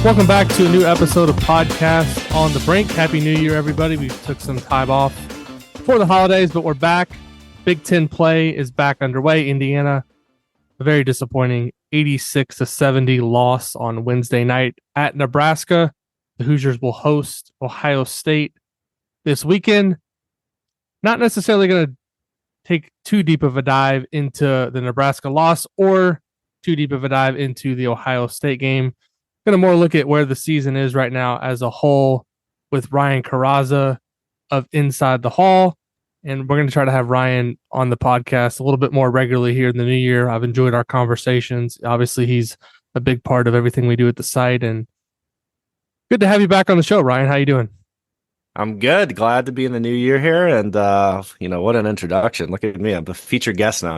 Welcome back to a new episode of Podcast on the Brink. Happy New Year, everybody. We took some time off for the holidays, but we're back. Big Ten play is back underway. Indiana, a very disappointing 86-70 loss on Wednesday night at Nebraska. The Hoosiers will host Ohio State this weekend. Not necessarily going to take too deep of a dive into the Nebraska loss or too deep of a dive into the Ohio State game. Going to more look at where the season is right now as a whole with Ryan Corazza of Inside the Hall. And we're going to try to have Ryan on the podcast a little bit more regularly here in the new year. I've enjoyed our conversations. Obviously, he's a big part of everything we do at the site. And good to have you back on the show, Ryan. How you doing? I'm good. Glad to be in the new year here. And, what an introduction. Look at me. I'm the featured guest now,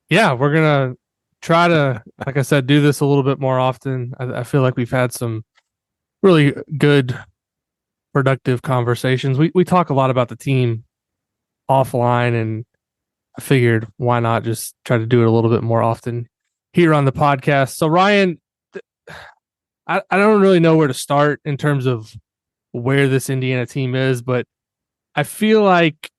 Yeah, we're going to try to, like I said, do this a little bit more often. I feel like we've had some really good, productive conversations. We talk a lot about the team offline, and I figured why not just try to do it a little bit more often here on the podcast. So Ryan, I don't really know where to start in terms of where this Indiana team is, but I feel like,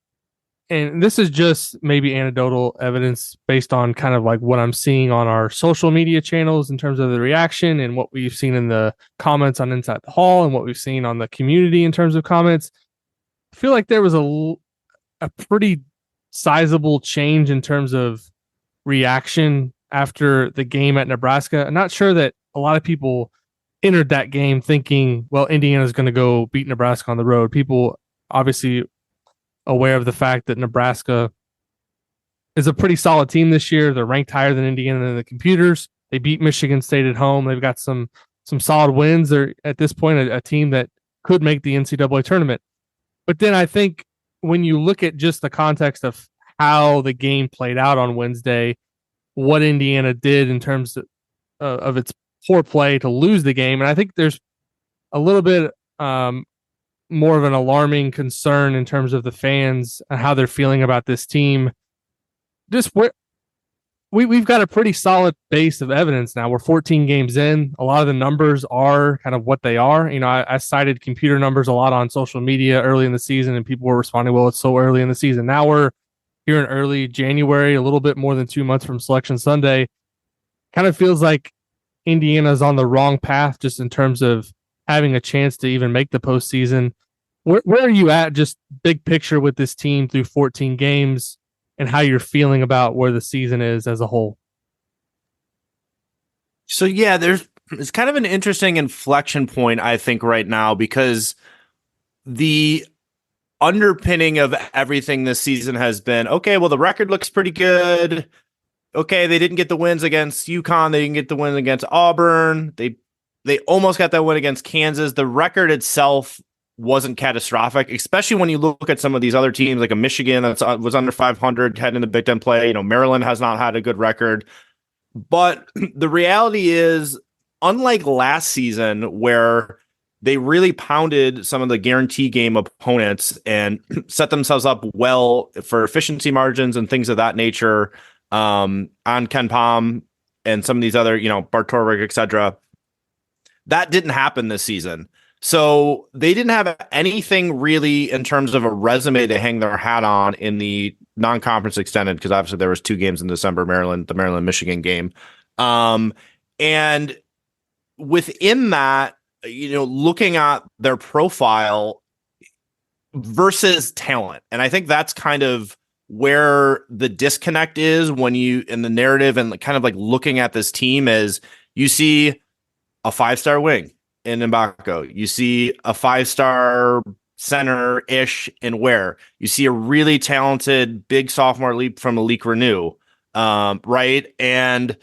and this is just maybe anecdotal evidence based on kind of like what I'm seeing on our social media channels in terms of the reaction and what we've seen in the comments on Inside the Hall and what we've seen on the community in terms of comments. I feel like there was a pretty sizable change in terms of reaction after the game at Nebraska. I'm not sure that a lot of people entered that game thinking, well, Indiana's going to go beat Nebraska on the road. People obviously aware of the fact that Nebraska is a pretty solid team this year. They're ranked higher than Indiana in the computers. They beat Michigan State at home. They've got some solid wins. They're at this point a team that could make the NCAA tournament. But then I think when you look at just the context of how the game played out on Wednesday, what Indiana did in terms of its poor play to lose the game, and I think there's a little bit more of an alarming concern in terms of the fans and how they're feeling about this team. Just we've got a pretty solid base of evidence now. We're 14 games in. A lot of the numbers are kind of what they are. I cited computer numbers a lot on social media early in the season, and people were responding, well, it's so early in the season. Now we're here in early January, a little bit more than 2 months from Selection Sunday. Kind of feels like Indiana's on the wrong path just in terms of having a chance to even make the postseason. Where are you at, just big picture, with this team through 14 games and how you're feeling about where the season is as a whole? So, yeah, it's kind of an interesting inflection point, I think, right now, because the underpinning of everything this season has been, okay, well, the record looks pretty good. Okay, they didn't get the wins against UConn. They didn't get the win against Auburn. They almost got that win against Kansas. The record itself wasn't catastrophic, especially when you look at some of these other teams like a Michigan that was under 500 heading into Big Ten play. Maryland has not had a good record. But the reality is, unlike last season where they really pounded some of the guarantee game opponents and set themselves up well for efficiency margins and things of that nature on Ken Pom and some of these other, Bart Torvik, et cetera, that didn't happen this season. So they didn't have anything really in terms of a resume to hang their hat on in the non-conference extended, because obviously there was 2 games in December, the Maryland-Michigan game. And within that, looking at their profile versus talent. And I think that's kind of where the disconnect is when you, in the narrative and kind of like looking at this team, is you see a 5-star wing in Mbako. You see a 5-star center-ish in Ware. You see a really talented big sophomore leap from Malik Renew, right? And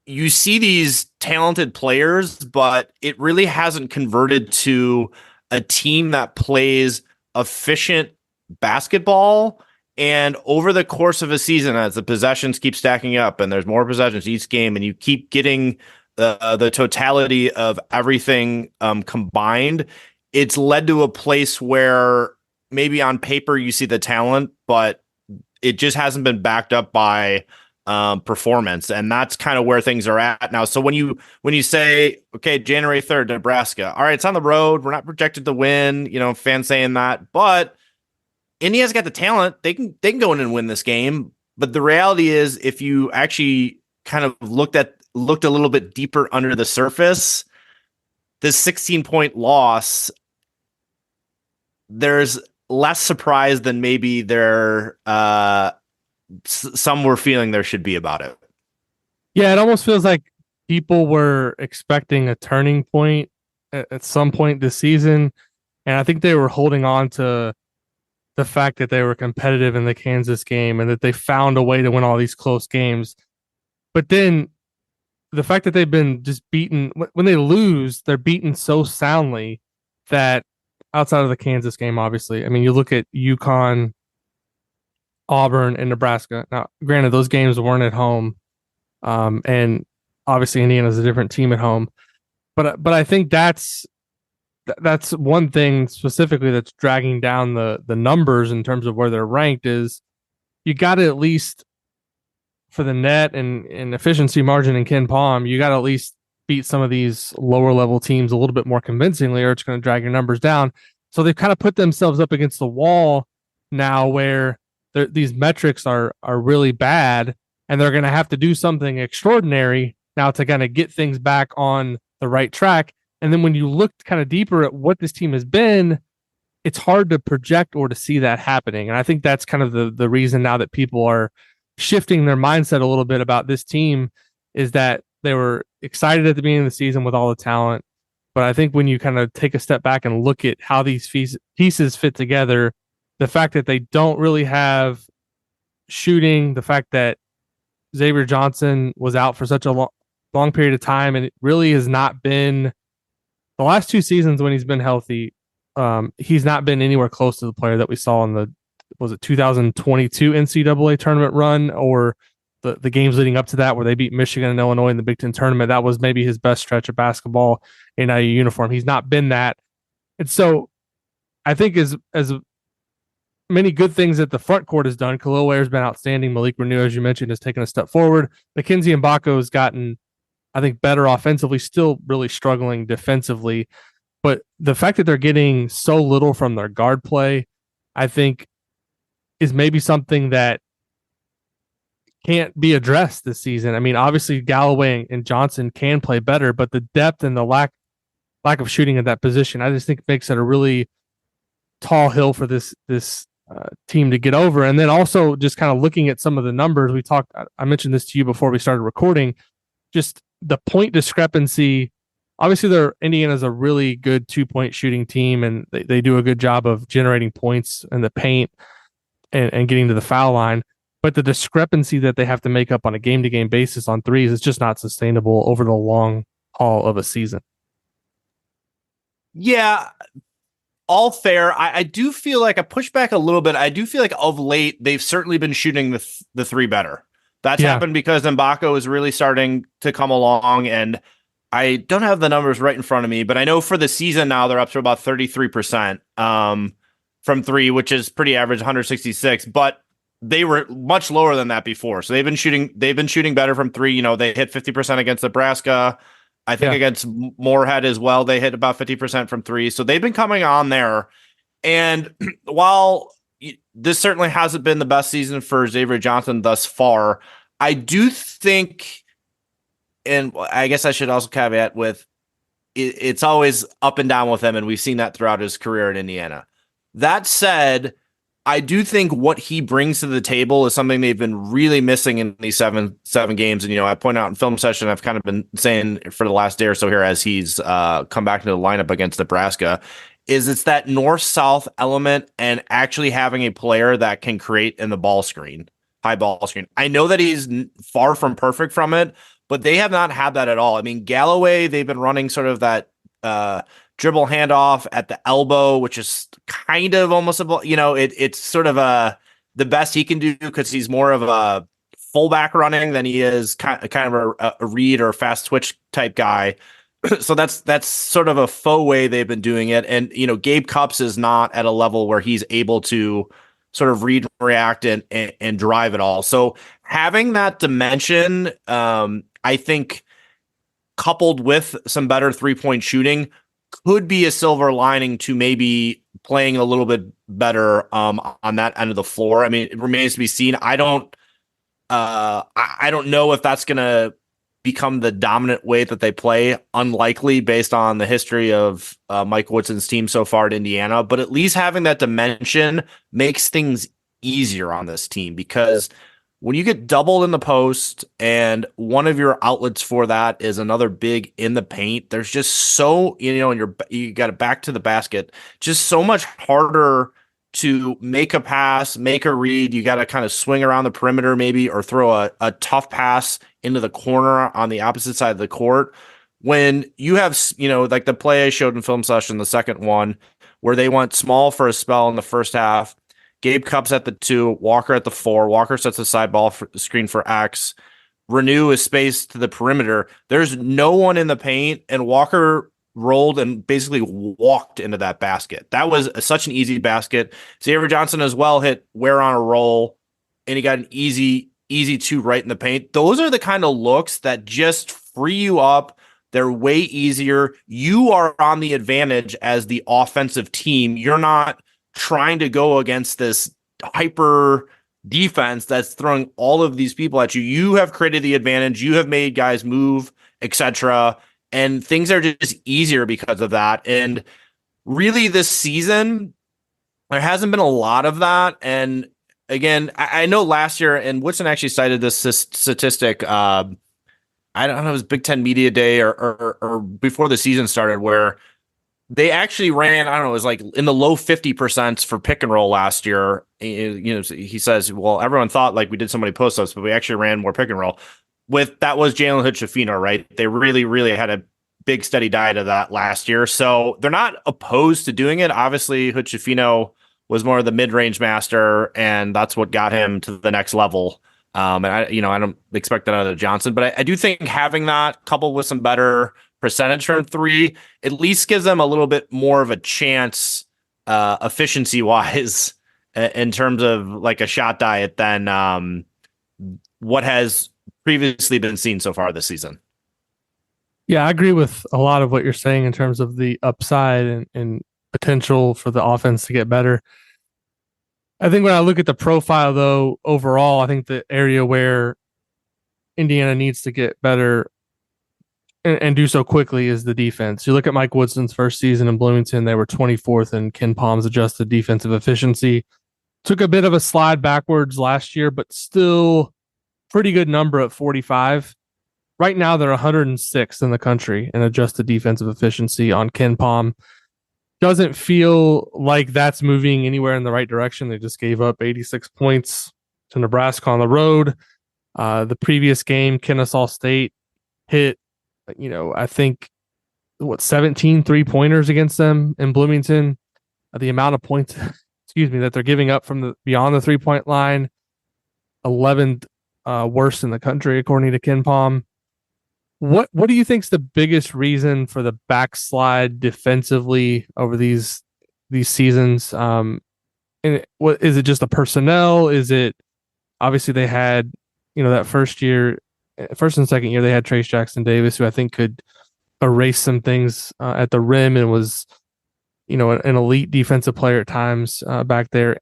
you see these talented players, but it really hasn't converted to a team that plays efficient basketball. And over the course of a season, as the possessions keep stacking up and there's more possessions each game, and you keep getting the totality of everything combined, it's led to a place where maybe on paper you see the talent, but it just hasn't been backed up by performance, and that's kind of where things are at now. So when you say, okay, January 3rd, Nebraska, all right, it's on the road. We're not projected to win. Fans saying that, but Indiana's got the talent. They can go in and win this game. But the reality is, if you actually kind of looked a little bit deeper under the surface, this 16-point loss, there's less surprise than maybe some were feeling there should be about it. Yeah, it almost feels like people were expecting a turning point at some point this season, and I think they were holding on to the fact that they were competitive in the Kansas game and that they found a way to win all these close games. But then the fact that they've been just beaten when they lose, they're beaten so soundly that outside of the Kansas game, obviously, I mean, you look at UConn, Auburn, and Nebraska. Now, granted, those games weren't at home, and obviously Indiana's a different team at home. But I think that's one thing specifically that's dragging down the numbers in terms of where they're ranked is you got to at least for the net and efficiency margin in Ken Palm, you got to at least beat some of these lower level teams a little bit more convincingly, or it's going to drag your numbers down. So they've kind of put themselves up against the wall now where these metrics are really bad, and they're going to have to do something extraordinary now to kind of get things back on the right track. And then when you look kind of deeper at what this team has been, it's hard to project or to see that happening. And I think that's kind of the reason now that people are shifting their mindset a little bit about this team is that they were excited at the beginning of the season with all the talent. But I think when you kind of take a step back and look at how these pieces fit together, the fact that they don't really have shooting, the fact that Xavier Johnson was out for such a long period of time, and it really has not been the last two seasons when he's been healthy. He's not been anywhere close to the player that we saw in the 2022 NCAA tournament run or the games leading up to that where they beat Michigan and Illinois in the Big Ten tournament. That was maybe his best stretch of basketball in IU uniform. He's not been that. And so I think as many good things that the front court has done, Khalil Ware's been outstanding. Malik Renew, as you mentioned, has taken a step forward. Mackenzie Mbako has gotten, I think, better offensively, still really struggling defensively. But the fact that they're getting so little from their guard play, I think, is maybe something that can't be addressed this season. I mean, obviously Galloway and Johnson can play better, but the depth and the lack of shooting at that position, I just think makes it a really tall hill for this team to get over. And then also just kind of looking at some of the numbers I mentioned this to you before we started recording, just the point discrepancy. Obviously, Indiana's a really good 2-point shooting team, and they do a good job of generating points in the paint and getting to the foul line. But the discrepancy that they have to make up on a game-to-game basis on threes is just not sustainable over the long haul of a season. Yeah, all fair. I do feel like I push back a little bit. I do feel like of late, they've certainly been shooting the three better. That's happened because Mbako is really starting to come along, and I don't have the numbers right in front of me, but I know for the season now they're up to about 33% from three, which is pretty average, 166, but they were much lower than that before. So they've been shooting better from three. They hit 50% against Nebraska. I think against Moorhead as well, they hit about 50% from three. So they've been coming on there. And while this certainly hasn't been the best season for Xavier Johnson thus far, I do think, and I guess I should also caveat with, it's always up and down with him, and we've seen that throughout his career in Indiana. That said, I do think what he brings to the table is something they've been really missing in these seven games. And, I point out in film session, I've kind of been saying for the last day or so here as he's come back into the lineup against Nebraska, it's that north-south element and actually having a player that can create in the high ball screen. I know that he's far from perfect from it, but they have not had that at all. I mean, Galloway, they've been running sort of that dribble handoff at the elbow, which is kind of almost it's sort of the best he can do because he's more of a fullback running than he is kind of a read or fast twitch type guy. So that's sort of a faux way they've been doing it. And Gabe Cupps is not at a level where he's able to sort of read and react and drive it all. So having that dimension, I think, coupled with some better 3-point shooting, could be a silver lining to maybe playing a little bit better on that end of the floor. I mean, it remains to be seen. I don't know if that's going to become the dominant way that they play. Unlikely based on the history of Mike Woodson's team so far at Indiana, but at least having that dimension makes things easier on this team, because when you get doubled in the post and one of your outlets for that is another big in the paint, there's just so, and you got it back to the basket, just so much harder to make a pass, make a read. You got to kind of swing around the perimeter maybe, or throw a tough pass into the corner on the opposite side of the court. When you have, like the play I showed in film session, the second one, where they went small for a spell in the first half, Gabe Cupps at the 2, Walker at the 4. Walker sets a side ball screen for X. Renew is spaced to the perimeter. There's no one in the paint, and Walker rolled and basically walked into that basket. That was such an easy basket. Xavier Johnson as well hit Ware on a roll, and he got an easy 2 right in the paint. Those are the kind of looks that just free you up. They're way easier. You are on the advantage as the offensive team. You're not trying to go against this hyper defense that's throwing all of these people at you. You have created the advantage. You have made guys move, etc. And things are just easier because of that. And really this season, there hasn't been a lot of that. And again, I know last year, and Woodson actually cited this statistic, I don't know, it was Big Ten Media Day or before the season started, where they actually ran, I don't know, it was like in the low 50% for pick and roll last year. He says, well, everyone thought like we did so many post-ups, but we actually ran more pick and roll. That was Jalen Hood-Schifino, right? They really, really had a big steady diet of that last year. So they're not opposed to doing it. Obviously, Hood-Schifino was more of the mid-range master, and that's what got him to the next level. And I don't expect that out of Johnson, but I do think having that coupled with some better percentage from 3 at least gives them a little bit more of a chance, efficiency wise, in terms of like a shot diet than what has previously been seen so far this season. Yeah, I agree with a lot of what you're saying in terms of the upside and potential for the offense to get better. I think when I look at the profile, though, overall, I think the area where Indiana needs to get better and do so quickly is the defense. You look at Mike Woodson's first season in Bloomington, they were 24th in Ken Palm's adjusted defensive efficiency. Took a bit of a slide backwards last year, but still pretty good number at 45. Right now, they're 106th in the country in adjusted defensive efficiency on Ken Palm. Doesn't feel like that's moving anywhere in the right direction. They just gave up 86 points to Nebraska on the road. The previous game, Kennesaw State hit, I think, 17 3-pointers against them in Bloomington. The amount of points, that they're giving up from beyond the 3-point line, 11th worst in the country, according to Ken Palm. What do you think is the biggest reason for the backslide defensively over these seasons? And what is it? Just the personnel? Is it obviously they had that first and second year they had Trace Jackson Davis, who I think could erase some things at the rim and was an elite defensive player at times back there.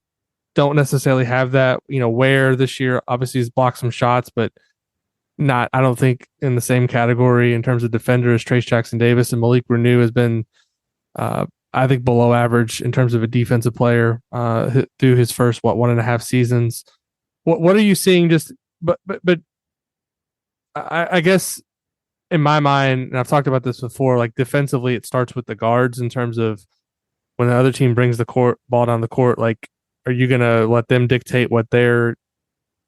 Don't necessarily have that. Ware this year obviously has blocked some shots, but not, I don't think, in the same category in terms of defender as Trace Jackson Davis. And Malik Renew has been, I think, below average in terms of a defensive player through his first 1.5 seasons. What are you seeing? But I guess in my mind, and I've talked about this before, like defensively, it starts with the guards in terms of when the other team brings the ball down the court. Like, are you going to let them dictate what they're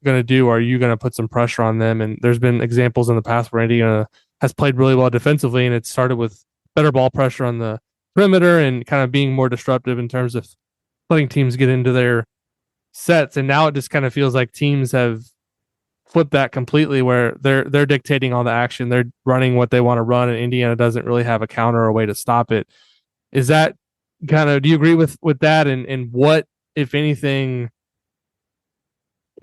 going to do? Or are you going to put some pressure on them? And there's been examples in the past where Indiana has played really well defensively, and it started with better ball pressure on the perimeter and kind of being more disruptive in terms of letting teams get into their sets. And now it just kind of feels like teams have flipped that completely, where they're dictating all the action. They're running what they want to run, and Indiana doesn't really have a counter or a way to stop it. Is that do you agree with that? And what, if anything,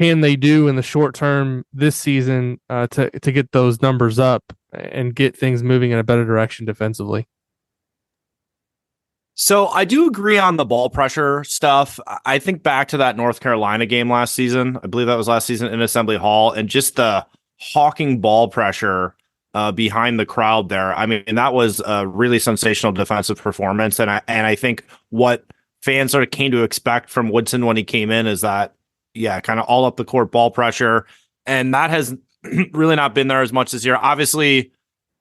can they do in the short term this season to get those numbers up and get things moving in a better direction defensively? So I do agree on the ball pressure stuff. I think back to that North Carolina game last season. I believe that was last season in Assembly Hall, and just the hawking ball pressure behind the crowd there. I mean, that was a really sensational defensive performance, and I think what fans sort of came to expect from Woodson when he came in is that, yeah, kind of all up the court ball pressure, and that has really not been there as much this year. Obviously,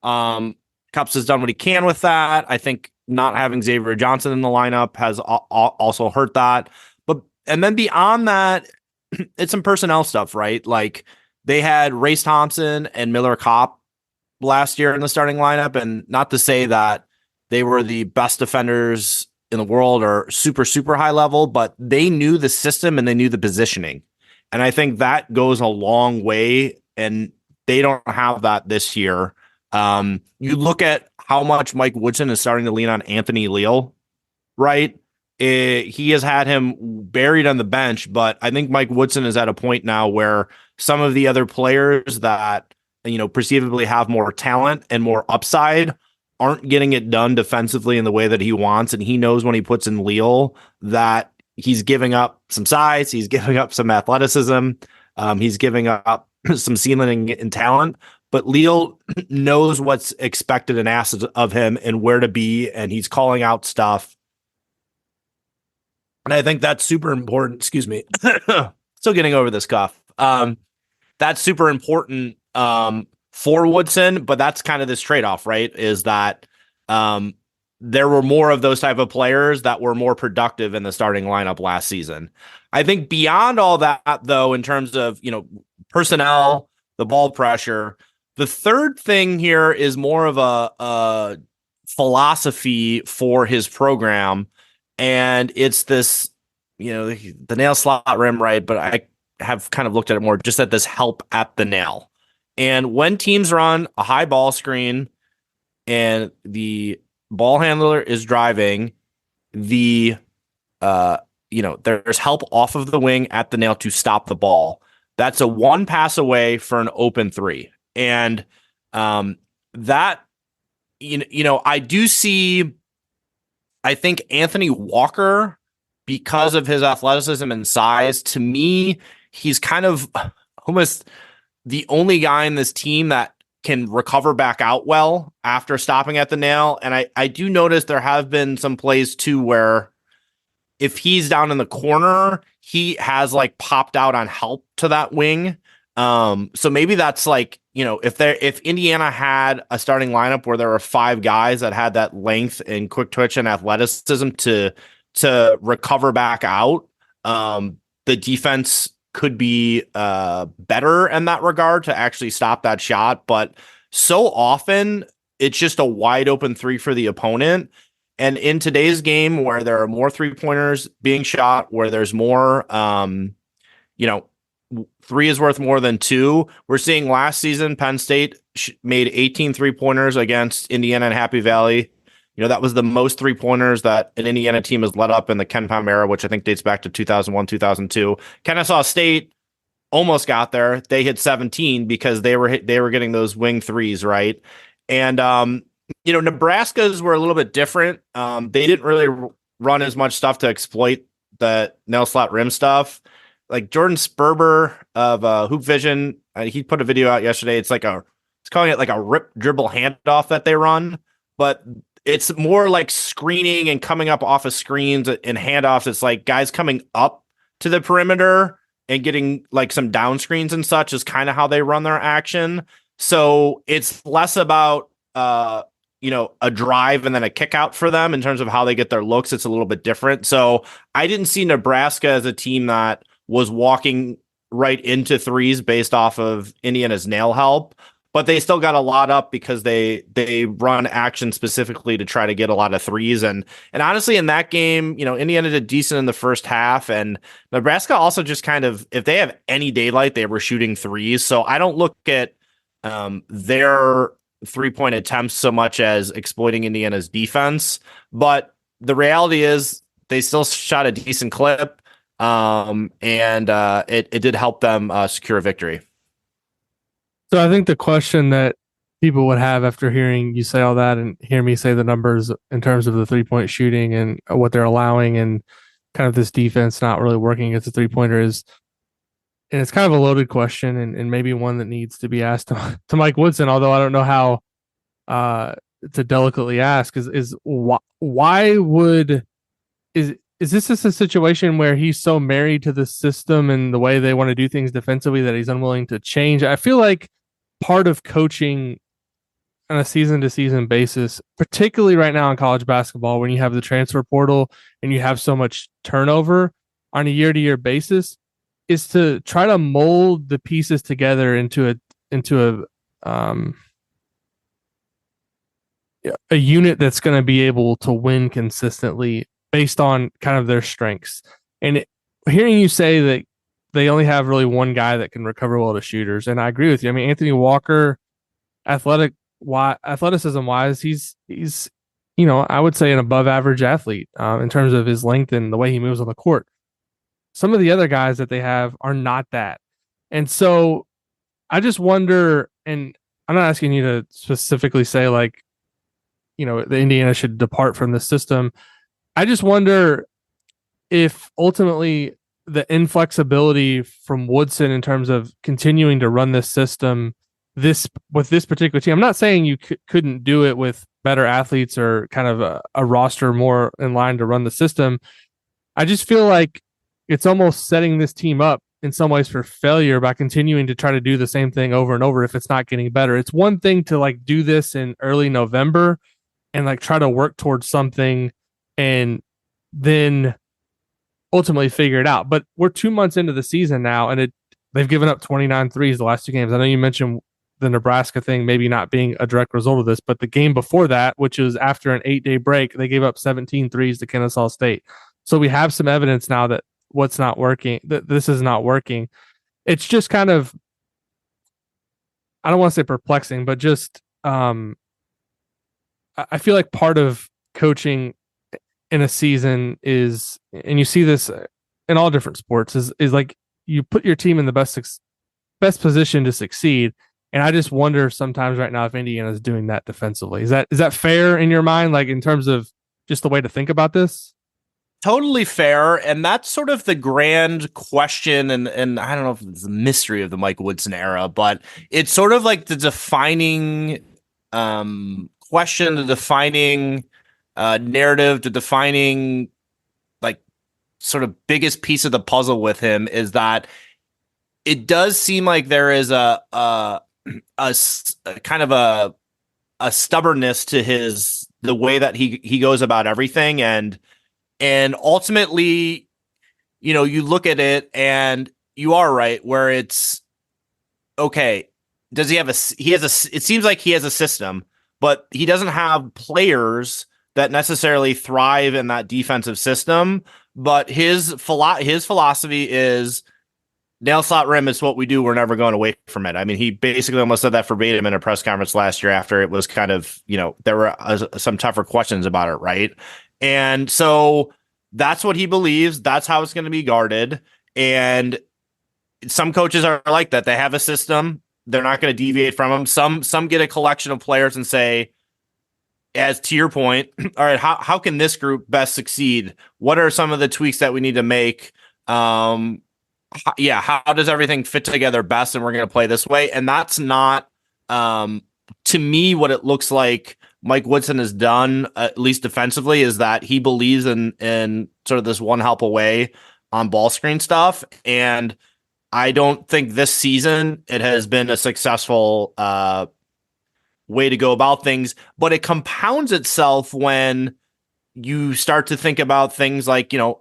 Cups has done what he can with that. I think not having Xavier Johnson in the lineup has also hurt that. And then beyond that, it's some personnel stuff, right? Like they had Race Thompson and Miller Kopp last year in the starting lineup, and not to say that they were the best defenders in the world or super, super high level, but they knew the system and they knew the positioning. And I think that goes a long way, and they don't have that this year. You look at how much Mike Woodson is starting to lean on Anthony Leal, right? He has had him buried on the bench, but I think Mike Woodson is at a point now where some of the other players that, perceivably have more talent and more upside aren't getting it done defensively in the way that he wants. And he knows when he puts in Leal that he's giving up some size, he's giving up some athleticism, he's giving up some ceiling and talent. But Leal knows what's expected and asked of him and where to be, and he's calling out stuff. And I think that's super important. Excuse me. Still getting over this cough. That's super important for Woodson, but that's kind of this trade-off, right? Is that there were more of those type of players that were more productive in the starting lineup last season. I think beyond all that, though, in terms of, personnel, the ball pressure, the third thing here is more of a philosophy for his program. And it's this, the nail slot rim, right? But I have kind of looked at it more just at this help at the nail. And when teams run a high ball screen and the ball handler is driving, there's help off of the wing at the nail to stop the ball. That's a one pass away for an open three. And that, I do see, I think Anthony Walker, because of his athleticism and size, to me, he's kind of almost the only guy in this team that can recover back out well after stopping at the nail. And I do notice there have been some plays too where if he's down in the corner, he has like popped out on help to that wing. So maybe that's like, if Indiana had a starting lineup where there were 5 guys that had that length and quick twitch and athleticism to recover back out, the defense could be better in that regard to actually stop that shot. But so often it's just a wide open three for the opponent. And in today's game where there are more 3-pointers being shot, where there's more, 3 is worth more than 2. We're seeing last season, Penn State made 18 3-pointers against Indiana and Happy Valley. That was the most 3-pointers that an Indiana team has let up in the Ken Pom era, which I think dates back to 2001, 2002. Kennesaw State almost got there. They hit 17 because they were getting those wing threes, right? And, Nebraska's were a little bit different. They didn't really run as much stuff to exploit the nail slot rim stuff. Like Jordan Sperber of Hoop Vision, he put a video out yesterday. It's calling it like a rip dribble handoff that they run, but it's more like screening and coming up off of screens and handoffs. It's like guys coming up to the perimeter and getting like some down screens and such is kind of how they run their action. So it's less about, a drive and then a kick out for them in terms of how they get their looks. It's a little bit different. So I didn't see Nebraska as a team that was walking right into threes based off of Indiana's nail help, but they still got a lot up because they run action specifically to try to get a lot of threes. And honestly, in that game, Indiana did decent in the first half, and Nebraska also just kind of, if they have any daylight, they were shooting threes. So I don't look at their 3-point attempts so much as exploiting Indiana's defense, but the reality is they still shot a decent clip. And it did help them secure a victory. So I think the question that people would have after hearing you say all that and hear me say the numbers in terms of the 3-point shooting and what they're allowing and kind of this defense not really working against the 3-pointer is, and it's kind of a loaded question and maybe one that needs to be asked to Mike Woodson, although I don't know how uh, to delicately ask is why would is this just a situation where he's so married to the system and the way they want to do things defensively that he's unwilling to change? I feel like part of coaching on a season to season basis, particularly right now in college basketball, when you have the transfer portal and you have so much turnover on a year to year basis, is to try to mold the pieces together into a unit that's going to be able to win consistently based on kind of their strengths. And hearing you say that they only have really one guy that can recover well to shooters, and I agree with you. I mean, Anthony Walker, athleticism wise, he's I would say an above average athlete in terms of his length and the way he moves on the court. Some of the other guys that they have are not that, and so I just wonder. And I'm not asking you to specifically say like the Indiana should depart from the system. I just wonder if ultimately the inflexibility from Woodson in terms of continuing to run this system with this particular team. I'm not saying you couldn't do it with better athletes or kind of a roster more in line to run the system. I just feel like it's almost setting this team up in some ways for failure by continuing to try to do the same thing over and over if it's not getting better. It's one thing to like do this in early November and like try to work towards something and then ultimately figure it out. But we're 2 months into the season now, and they've given up 29 threes the last two games. I know you mentioned the Nebraska thing maybe not being a direct result of this, but the game before that, which was after an 8-day break, they gave up 17 threes to Kennesaw State. So we have some evidence now that what's not working, that this is not working. It's just kind of, I don't want to say perplexing, but just I feel like part of coaching in a season is, and you see this in all different sports, is like you put your team in the best position to succeed. And I just wonder sometimes right now if Indiana is doing that defensively. Is that fair in your mind, like in terms of just the way to think about this? Totally fair. And that's sort of the grand question. And I don't know if it's the mystery of the Mike Woodson era, but it's sort of like the defining question, the defining narrative, the defining like sort of biggest piece of the puzzle with him is that it does seem like there is a kind of a stubbornness to the way that he goes about everything. And ultimately, you look at it and you are right where it's okay. Does it seems like he has a system, but he doesn't have players that necessarily thrive in that defensive system. But his philosophy is nail slot rim is what we do. We're never going away from it. I mean, he basically almost said that verbatim in a press conference last year after it was kind of, there were some tougher questions about it. Right. And so that's what he believes. That's how it's going to be guarded. And some coaches are like that. They have a system. They're not going to deviate from them. Some get a collection of players and say, as to your point, all right, how can this group best succeed? What are some of the tweaks that we need to make? How does everything fit together best? And we're going to play this way. And that's not, to me, what it looks like Mike Woodson has done, at least defensively, is that he believes in sort of this one help away on ball screen stuff. And I don't think this season it has been a successful way to go about things, but it compounds itself when you start to think about things like, modern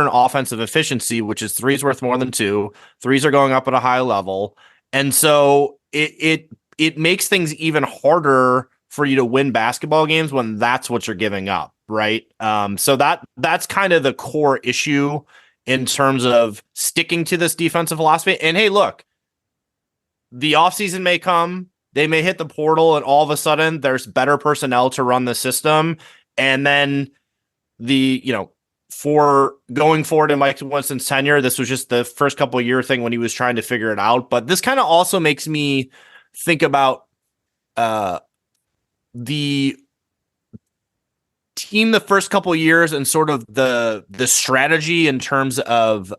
offensive efficiency, which is threes worth more than two. Threes are going up at a high level. And so it makes things even harder for you to win basketball games when that's what you're giving up. Right. So that's kind of the core issue in terms of sticking to this defensive philosophy. And hey, look, the offseason may come, they may hit the portal, and all of a sudden there's better personnel to run the system. And then for going forward in Mike Winston's tenure. This was just the first couple of year thing when he was trying to figure it out. But this kind of also makes me think about the team the first couple of years and sort of the strategy in terms of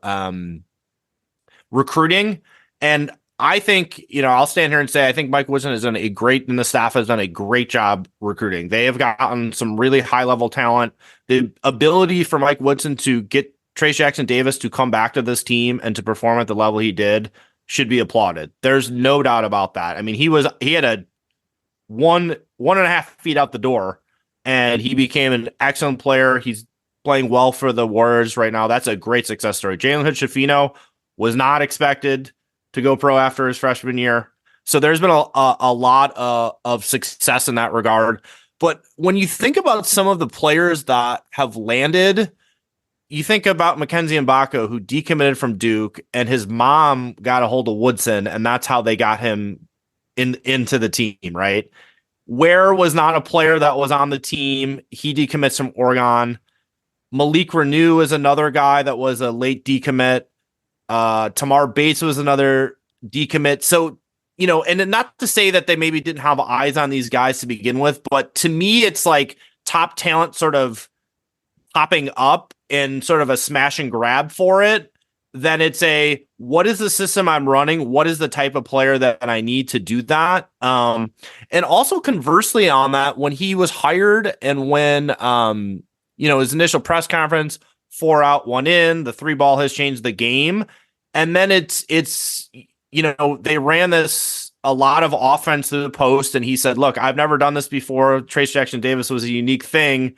recruiting. And I think, I'll stand here and say I think Mike Woodson has done and the staff has done a great job recruiting. They have gotten some really high level talent. The ability for Mike Woodson to get Trace Jackson Davis to come back to this team and to perform at the level he did should be applauded. There's no doubt about that. I mean, he had a 1.5 feet out the door, and he became an excellent player. He's playing well for the Warriors right now. That's a great success story. Jalen Hood-Schifino was not expected to go pro after his freshman year. So there's been a lot of success in that regard. But when you think about some of the players that have landed, you think about Mackenzie Mbako, who decommitted from Duke, and his mom got a hold of Woodson, and that's how they got him into the team, right? Ware was not a player that was on the team. He decommits from Oregon. Malik Renew is another guy that was a late decommit. Tamar Bates was another decommit. So, and not to say that they maybe didn't have eyes on these guys to begin with, but to me, it's like top talent sort of popping up in sort of a smash and grab for it. Then it's what is the system I'm running? What is the type of player that I need to do that? And also conversely on that, when he was hired and when, his initial press conference, 4 out, 1 in, the 3 ball has changed the game. And then it's they ran a lot of offense to the post, and he said, look, I've never done this before. Trace Jackson Davis was a unique thing,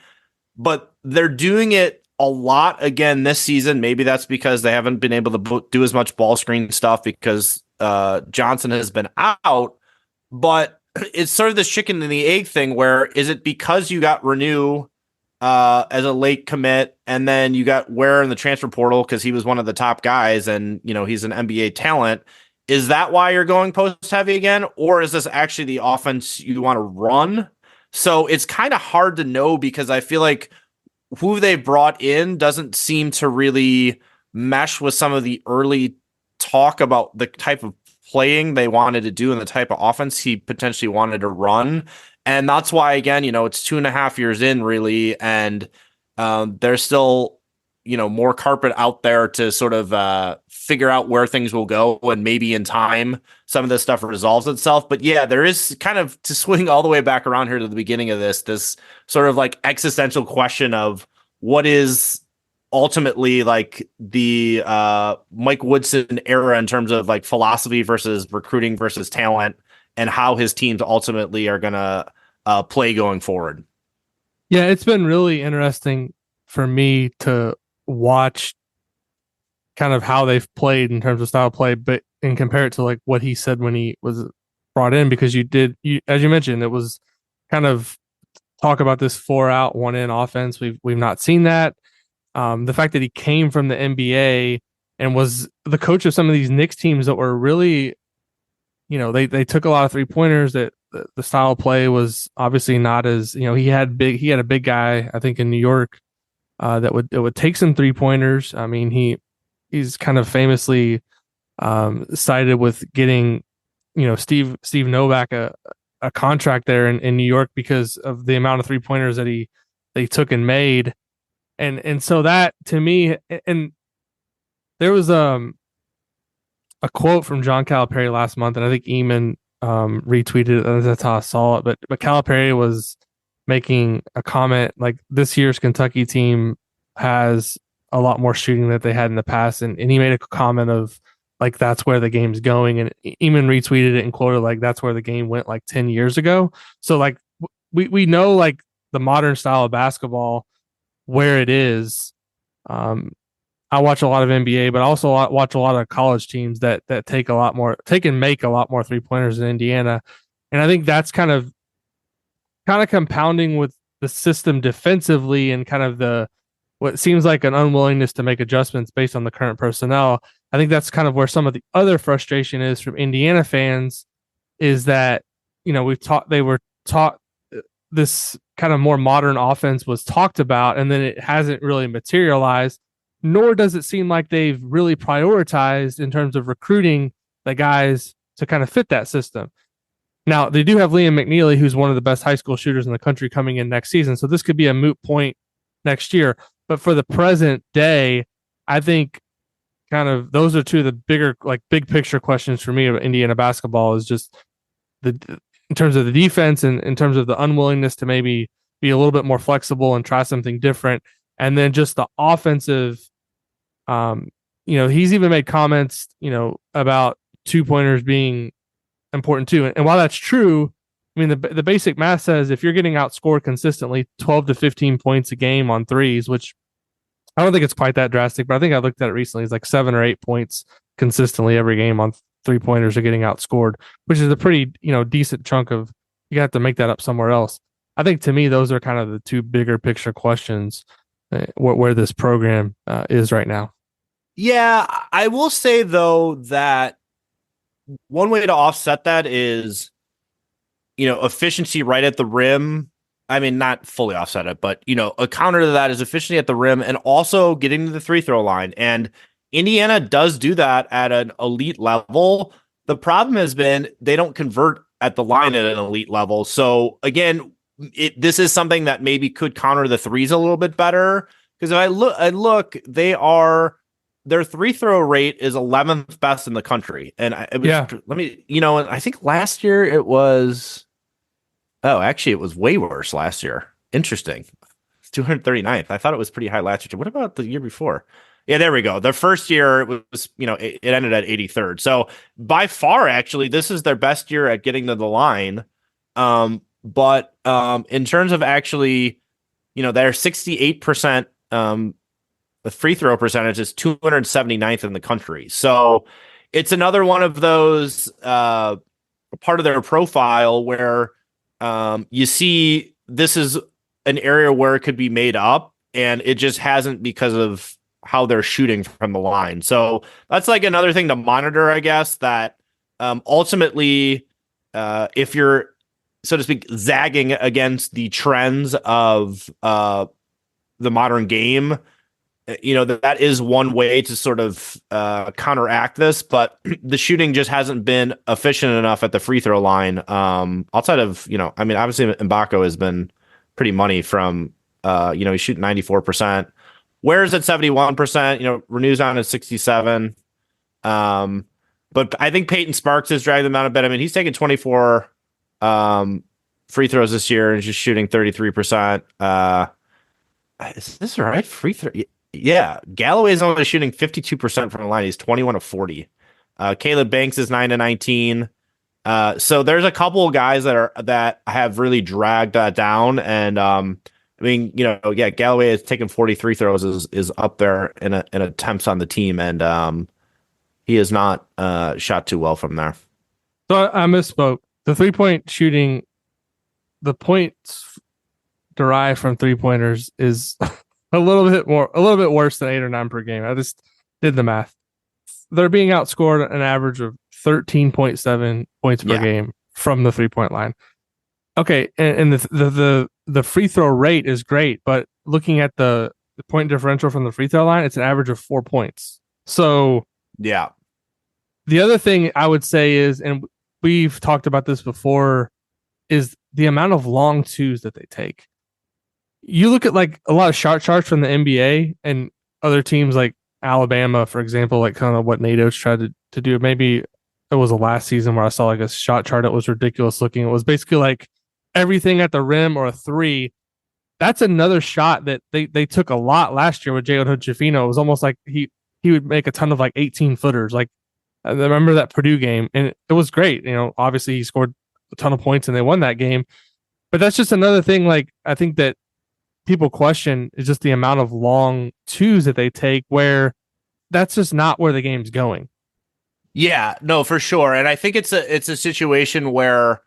but they're doing it a lot again this season. Maybe that's because they haven't been able to do as much ball screen stuff because Johnson has been out, but it's sort of this chicken and the egg thing where is it because you got Renew as a late commit, and then you got Ware in the transfer portal because he was one of the top guys and, he's an NBA talent. Is that why you're going post heavy again? Or is this actually the offense you want to run? So it's kind of hard to know because I feel like who they brought in doesn't seem to really mesh with some of the early talk about the type of playing they wanted to do and the type of offense he potentially wanted to run. And that's why, again, it's 2.5 years in really. And there's still, more carpet out there to sort of figure out where things will go. And maybe in time, some of this stuff resolves itself. But yeah, there is kind of, to swing all the way back around here to the beginning of this sort of like existential question of what is ultimately like the Mike Woodson era in terms of like philosophy versus recruiting versus talent, and how his teams ultimately are going to play going forward. Yeah, it's been really interesting for me to watch kind of how they've played in terms of style of play, but and compare it to like what he said when he was brought in, because you as you mentioned, it was kind of talk about this 4 out, 1 in offense. We've not seen that. The fact that he came from the NBA and was the coach of some of these Knicks teams that were really, they took a lot of 3-pointers. That the style of play was obviously not as, he had a big guy, I think in New York, that would take some 3-pointers. I mean, he's kind of famously cited with getting, Steve Novak a contract there in New York because of the amount of 3-pointers that they took and made. And so that to me, and there was a quote from John Calipari last month, and I think Eamon retweeted it. That's how I saw it. But Calipari was making a comment like this year's Kentucky team has a lot more shooting that they had in the past, and he made a comment of like that's where the game's going, and Eamon retweeted it and quoted like that's where the game went like 10 years ago. So like we know like the modern style of basketball where it is. I watch a lot of NBA, but I also watch a lot of college teams that take and make a lot more 3-pointers in Indiana. And I think that's kind of compounding with the system defensively and kind of what seems like an unwillingness to make adjustments based on the current personnel. I think that's kind of where some of the other frustration is from Indiana fans, is that, they were taught this kind of more modern offense was talked about, and then it hasn't really materialized, nor does it seem like they've really prioritized in terms of recruiting the guys to kind of fit that system. Now, they do have Liam McNeely, who's one of the best high school shooters in the country, coming in next season. So this could be a moot point next year. But for the present day, I think kind of those are two of the bigger, like big picture questions for me of Indiana basketball is just the in terms of the defense and in terms of the unwillingness to maybe be a little bit more flexible and try something different. And then just the offensive, he's even made comments, about 2-pointers being important too. And while that's true, I mean, the basic math says if you're getting outscored consistently 12 to 15 points a game on threes, which I don't think it's quite that drastic, but I think I looked at it recently. It's like 7 or 8 points consistently every game on 3-pointers are getting outscored, which is a pretty, decent chunk of, you have to make that up somewhere else. I think to me, those are kind of the two bigger picture questions where this program is right now. Yeah, I will say though that one way to offset that is, efficiency right at the rim. I mean, not fully offset it, but, a counter to that is efficiency at the rim and also getting to the free throw line. And Indiana does do that at an elite level. The problem has been they don't convert at the line at an elite level. So again, this is something that maybe could counter the threes a little bit better. Because if I look, their free throw rate is 11th best in the country. And I think last year it was, actually it was way worse last year. Interesting. It's 239th. I thought it was pretty high last year. What about the year before? Yeah, there we go. The first year it was, it ended at 83rd. So by far, actually, this is their best year at getting to the line. But in terms of actually, their 68%, the free throw percentage is 279th in the country. So it's another one of those part of their profile where you see this is an area where it could be made up, and it just hasn't because of how they're shooting from the line. So that's like another thing to monitor, I guess, that ultimately, if you're, so to speak, zagging against the trends of the modern game, that is one way to sort of counteract this, but the shooting just hasn't been efficient enough at the free throw line. Outside of, obviously Mbako has been pretty money from, he's shooting 94%. Where's at 71%, Renew's on at 67. But I think Peyton Sparks has dragged them down a bit. I mean, he's taken 24 free throws this year and just shooting 33%. Is this right? Free throw? Yeah. Galloway's only shooting 52% from the line. He's 21 of 40. Caleb Banks is 9 to 19. So there's a couple of guys that have really dragged that down. And Galloway has taken 43 throws is up there in attempts on the team, and he has not shot too well from there. So I misspoke. The 3-point shooting, the points derived from 3-pointers is a little bit worse than 8 or 9 per game. I just did the math. They're being outscored an average of 13.7 points per game from the 3-point line. Okay, and the free throw rate is great, but looking at the point differential from the free throw line, it's an average of 4 points. So yeah, the other thing I would say is, and we've talked about this before, is the amount of long twos that they take. You look at like a lot of shot charts from the NBA and other teams like Alabama, for example, like kind of what NATO's tried to do. Maybe it was the last season where I saw like a shot chart that was ridiculous looking. It was basically like everything at the rim or a three. That's another shot that they took a lot last year with Jalen Hood-Schifino. It was almost like he would make a ton of like 18 footers. Like I remember that Purdue game, and it was great. Obviously he scored a ton of points and they won that game. But that's just another thing. Like I think that people question is just the amount of long twos that they take, where that's just not where the game's going. Yeah, no, for sure. And I think it's a situation where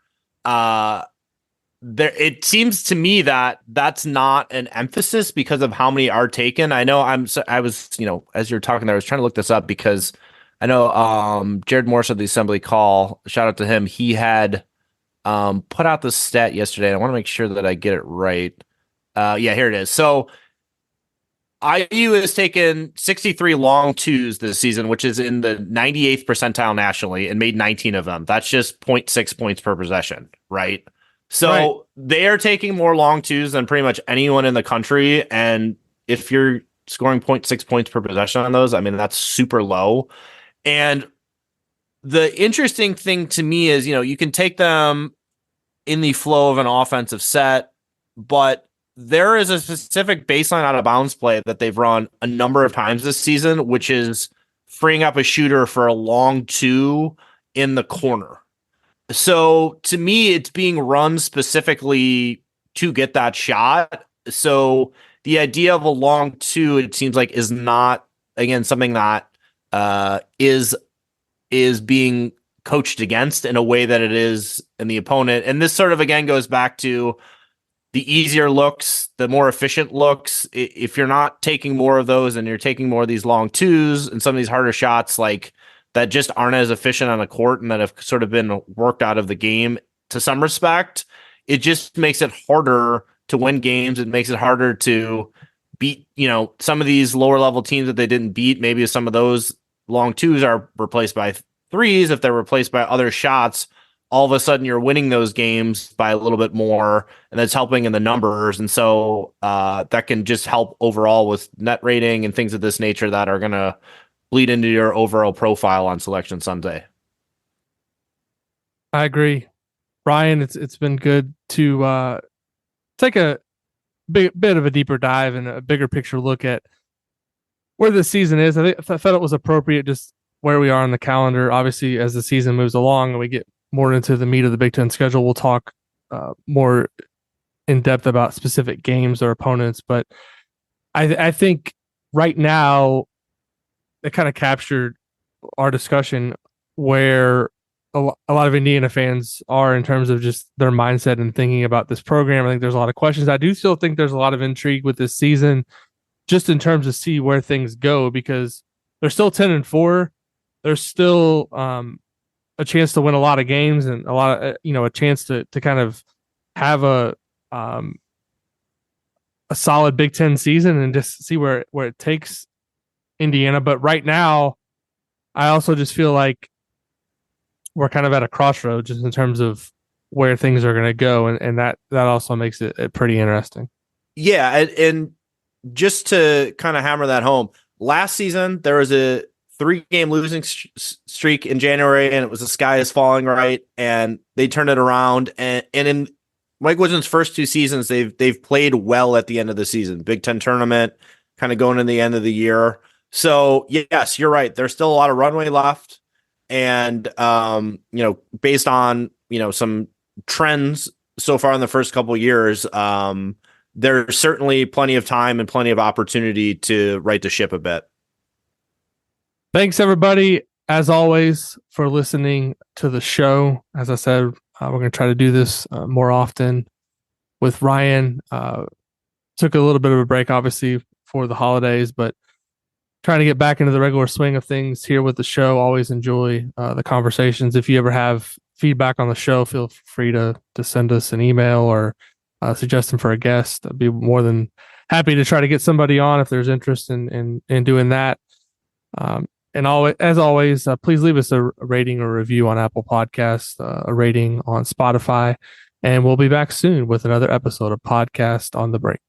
it seems to me that that's not an emphasis because of how many are taken. I know I was, as you're talking there, I was trying to look this up because I know Jared Morse of the Assembly Call, shout out to him. He had put out the stat yesterday. I want to make sure that I get it right. Yeah, here it is. So IU has taken 63 long twos this season, which is in the 98th percentile nationally, and made 19 of them. That's just 0 0.6 points per possession, right? So Right. they are taking more long twos than pretty much anyone in the country. And if you're scoring 0 0.6 points per possession on those, I mean, that's super low. And the interesting thing to me is, you can take them in the flow of an offensive set, but there is a specific baseline out of bounds play that they've run a number of times this season, which is freeing up a shooter for a long two in the corner. So to me, it's being run specifically to get that shot. So the idea of a long two, it seems like, is not, again, something that is being coached against in a way that it is in the opponent. And this sort of, again, goes back to the easier looks, the more efficient looks. If you're not taking more of those and you're taking more of these long twos and some of these harder shots, like that just aren't as efficient on the court and that have sort of been worked out of the game to some respect, it just makes it harder to win games. It makes it harder to beat, some of these lower level teams that they didn't beat. Maybe some of those long twos are replaced by threes. If they're replaced by other shots, all of a sudden you're winning those games by a little bit more, and that's helping in the numbers. And so that can just help overall with net rating and things of this nature that are going to bleed into your overall profile on Selection Sunday. I agree. Ryan, it's been good to take a bit of a deeper dive and a bigger picture look at where the season is. I thought it was appropriate just where we are on the calendar. Obviously, as the season moves along and we get more into the meat of the Big Ten schedule, we'll talk more in depth about specific games or opponents. But I think right now it kind of captured our discussion where a lot of Indiana fans are in terms of just their mindset and thinking about this program. I think there's a lot of questions. I do still think there's a lot of intrigue with this season, just in terms of see where things go, because they're still 10-4. There's still a chance to win a lot of games and a lot of, a chance to kind of have a solid Big Ten season and just see where it takes Indiana. But right now, I also just feel like we're kind of at a crossroads just in terms of where things are going to go. And that also makes it pretty interesting. Yeah. And just to kind of hammer that home, last season, there was a 3-game losing streak in January, and it was the sky is falling, right? And they turned it around. And in Mike Wooden's first 2 seasons, they've played well at the end of the season. Big Ten tournament, kind of going in the end of the year. So yes, you're right. There's still a lot of runway left, and based on some trends so far in the first couple of years, there's certainly plenty of time and plenty of opportunity to right the ship a bit. Thanks, everybody, as always, for listening to the show. As I said, we're going to try to do this more often with Ryan. Took a little bit of a break, obviously, for the holidays, but trying to get back into the regular swing of things here with the show. Always enjoy the conversations. If you ever have feedback on the show, feel free to send us an email or suggest them for a guest. I'd be more than happy to try to get somebody on if there's interest in doing that. And as always, please leave us a rating or review on Apple Podcasts, a rating on Spotify, and we'll be back soon with another episode of Podcast on the Break.